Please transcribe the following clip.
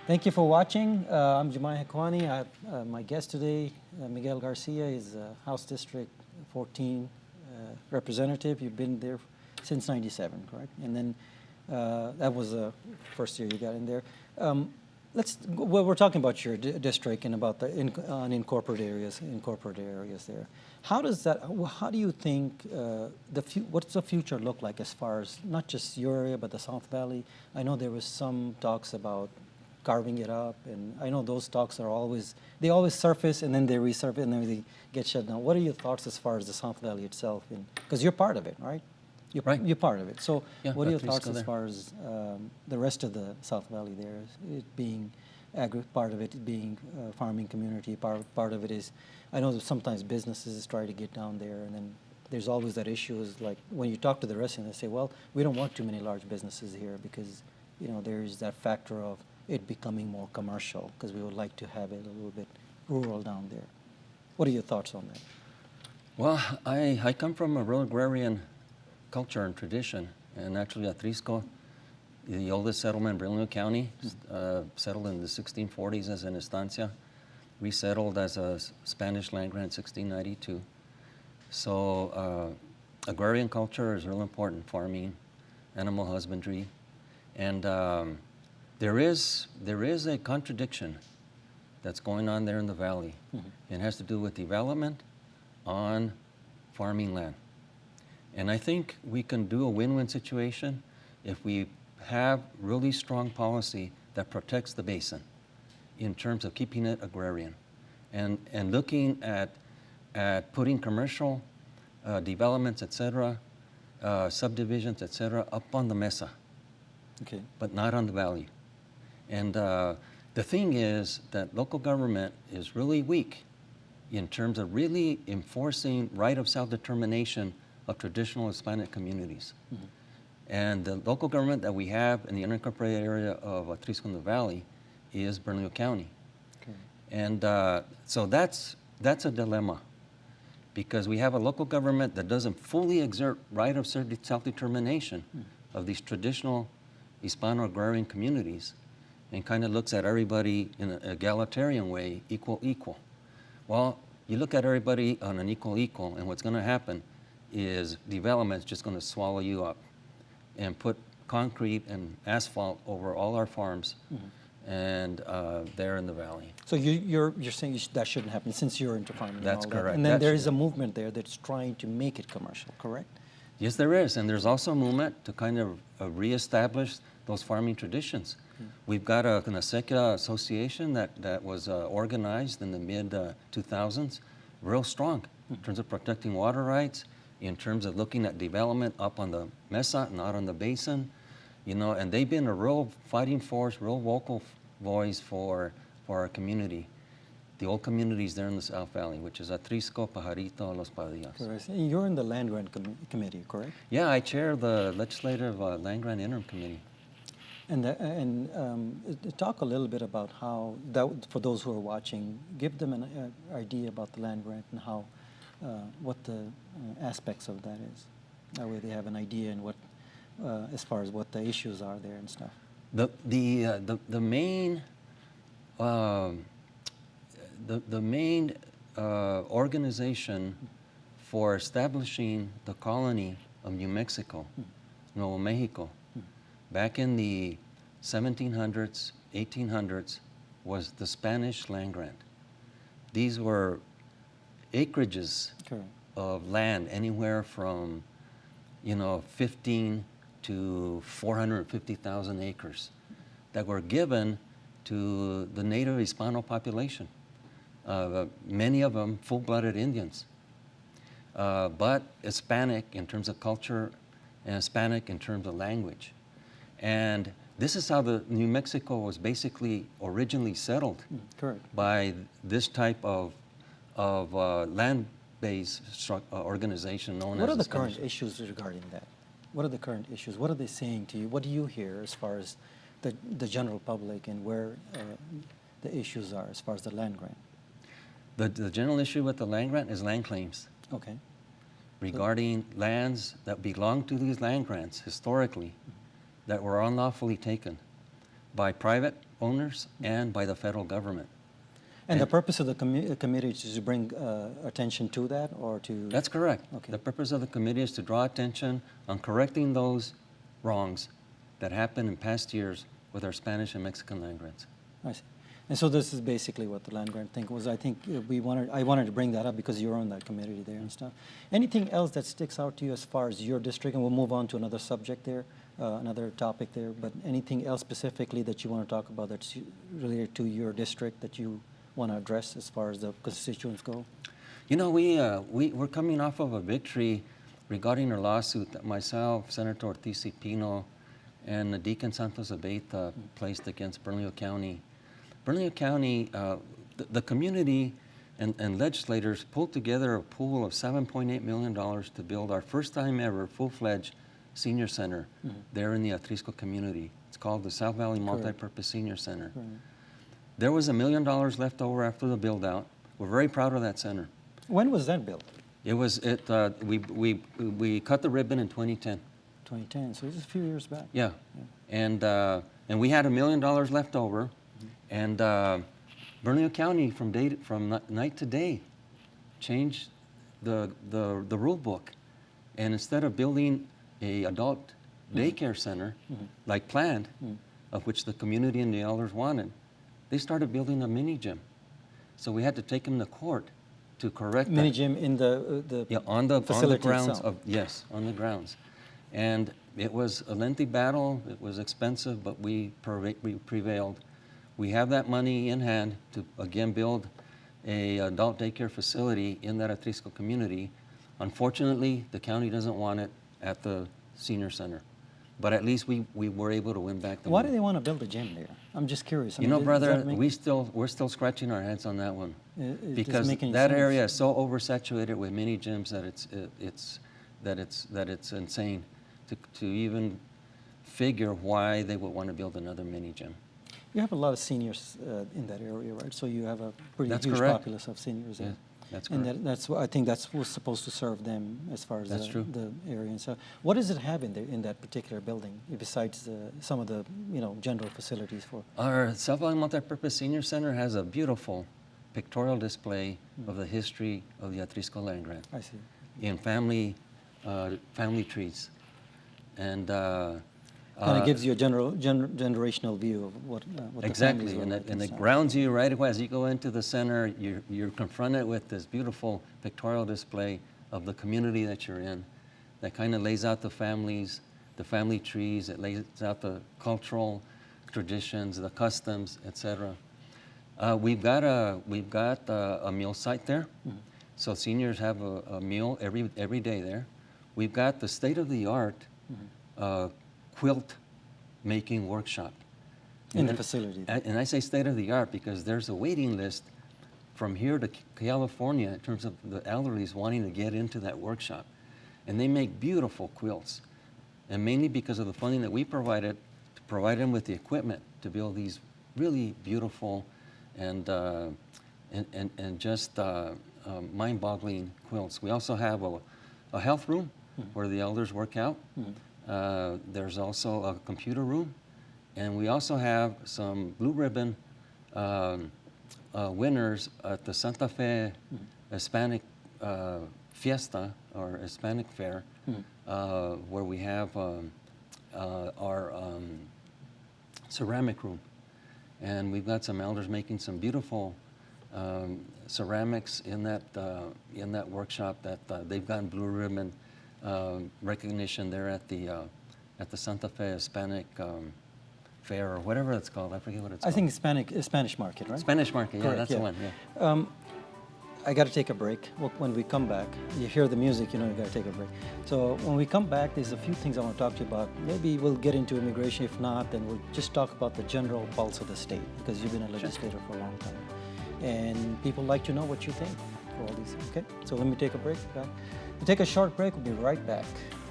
Thank you for watching. I'm Jumai Hakwani. My guest today, Miguel Garcia, is House District 14 representative. You've been there since '97, correct? And then that was the first year you got in there. Well, we're talking about your district and about the unincorporated areas there. How does that? How do you think what's the future look like as far as not just your area but the South Valley? I know there was some talks about carving it up, and I know those talks are always surface and then they resurface and then they get shut down. What are your thoughts as far as the South Valley itself? Because you're part of it, right? You're part of it. So Yeah, what are your thoughts as far as the rest of the South Valley there? It being part of it being farming community, part of it is, I know that sometimes businesses try to get down there, and then there's always that issue is like when you talk to the residents, they say, well, we don't want too many large businesses here because, you know, there's that factor of it becoming more commercial because we would like to have it a little bit rural down there. What are your thoughts on that? Well, I come from a real agrarian culture and tradition, and actually Atrisco, the oldest settlement in Bernalillo County, settled in the 1640s as an estancia. We settled as a Spanish land grant in 1692. So agrarian culture is real important, farming, animal husbandry, and there is a contradiction that's going on there in the valley. It has to do with development on farming land. And I think we can do a win-win situation if we have really strong policy that protects the basin in terms of keeping it agrarian and looking at putting commercial developments, et cetera, subdivisions, et cetera, up on the mesa, but not on the valley. And the thing is that local government is really weak in terms of really enforcing right of self-determination of traditional Hispanic communities. And the local government that we have in the unincorporated area of Atrisco in the Valley is Bernalillo County. And so that's a dilemma because we have a local government that doesn't fully exert right of self-determination of these traditional Hispano-agrarian communities and kind of looks at everybody in an egalitarian way, equal. Well, you look at everybody on an equal, and what's going to happen is development's just going to swallow you up and put concrete and asphalt over all our farms and there in the valley. So you're saying that shouldn't happen since you're into farming. That's and all correct. That. And then there is a movement there that's trying to make it commercial, correct? Yes, there is. And there's also a movement to kind of reestablish those farming traditions. We've got a Sequia association that was organized in the mid-2000s, real strong in terms of protecting water rights, in terms of looking at development up on the mesa, not on the basin, you know, and they've been a real fighting force, real vocal voice for our community, the old communities there in the South Valley, which is Atrisco, Pajarito, Los Padillas. Correct. You're in the Land Grant Committee, correct? Yeah, I chair the Legislative Land Grant Interim Committee. And talk a little bit about how, for those who are watching, give them an idea about the land grant and how, what the aspects of that is. That way they have an idea and what, as far as what the issues are there and stuff. The main organization for establishing the colony of New Mexico, Nuevo Mexico, back in the 1700s, 1800s, was the Spanish land grant. These were acreages of land, anywhere from, 15 to 450,000 acres, that were given to the native Hispano population. Many of them full-blooded Indians, but Hispanic in terms of culture and Hispanic in terms of language. And this is how the New Mexico was basically originally settled by this type of land-based organization known as. What are the current issues regarding that? What are the current issues? What are they saying to you? What do you hear as far as the general public and where the issues are as far as the land grant? The general issue with the land grant is land claims. Okay. Regarding lands that belong to these land grants historically that were unlawfully taken by private owners and by the federal government. And the purpose of the committee is to bring attention to that, or to... That's correct. Okay. The purpose of the committee is to draw attention on correcting those wrongs that happened in past years with our Spanish and Mexican land grants. I see. And so this is basically what the land grant thing was. I think I wanted to bring that up because you're on that committee there and stuff. Anything else that sticks out to you as far as your district? And we'll move on to another subject there, another topic there. But anything else specifically that you want to talk about that's related to your district that you want to address as far as the constituents go? You know, we're coming off of a victory regarding our lawsuit that myself, Senator Ortiz y Pino, and Deacon Santos Abeyta placed against Bernalillo County. Bernalillo County, the community and legislators pulled together a pool of $7.8 million to build our first time ever full-fledged senior center there in the Atrisco community. It's called the South Valley Multipurpose Senior Center. There was $1 million left over after the build-out. We're very proud of that center. When was that built? We cut the ribbon in 2010. 2010, so this is a few years back. Yeah. And we had $1 million left over. And Bernalillo County, from night to day, changed the rule book. And instead of building a adult daycare center, like planned, of which the community and the elders wanted, they started building a mini gym. So we had to take them to court to correct mini that. gym in the on the grounds itself. Yes, on the grounds. And it was a lengthy battle. It was expensive, but we prevailed. We have that money in hand to again build a adult daycare facility in that Atrisco community. Unfortunately, the county doesn't want it at the senior center. But at least we were able to win back the Why money. do they want to build a gym there? I'm just curious. I You mean, know, brother, does that make- we're still scratching our heads on that one, It doesn't because make any that sense. area is so oversaturated with mini gyms that it's insane to even figure why they would want to build another mini gym. You have a lot of seniors in that area, right? So you have a pretty That's huge correct. populace of seniors there. Yeah, that's And correct. that's I think that's what's supposed to serve them as far as That's true. the area. And so, what does it have in that particular building besides some of the general facilities for? Our South Valley Multipurpose Senior Center has a beautiful pictorial display of the history of the Atrisco land grant I see. in family trees. And Kind of gives you a generational view of what the exactly, families look and like it grounds you right away. As you go into the center, you're confronted with this beautiful pictorial display of the community that you're in that kind of lays out the families, the family trees, it lays out the cultural traditions, the customs, etc. We've got a meal site there, so seniors have a meal every day there. We've got the state-of-the-art quilt making workshop. in the facility. And I say state-of-the-art because there's a waiting list from here to California in terms of the elderlies wanting to get into that workshop. And they make beautiful quilts. And mainly because of the funding that we provided to provide them with the equipment to build these really beautiful and just mind-boggling quilts. We also have a health room where the elders work out. There's also a computer room, and we also have some blue ribbon winners at the Santa Fe Hispanic Fiesta, or Hispanic Fair, where we have our ceramic room. And we've got some elders making some beautiful ceramics in that workshop that they've gotten blue ribbon recognition there at the Santa Fe Hispanic Fair, or whatever it's called. I forget what it's called. I think Spanish Market, right? Spanish Market, yeah, Correct, that's yeah. the one, yeah. I got to take a break. When we come back, you hear the music, you got to take a break. So when we come back, there's a few things I want to talk to you about. Maybe we'll get into immigration. If not, then we'll just talk about the general pulse of the state, because you've been a legislator for a long time. And people like to know what you think for all these things, okay? So let me take a break. We'll take a short break. We'll be right back.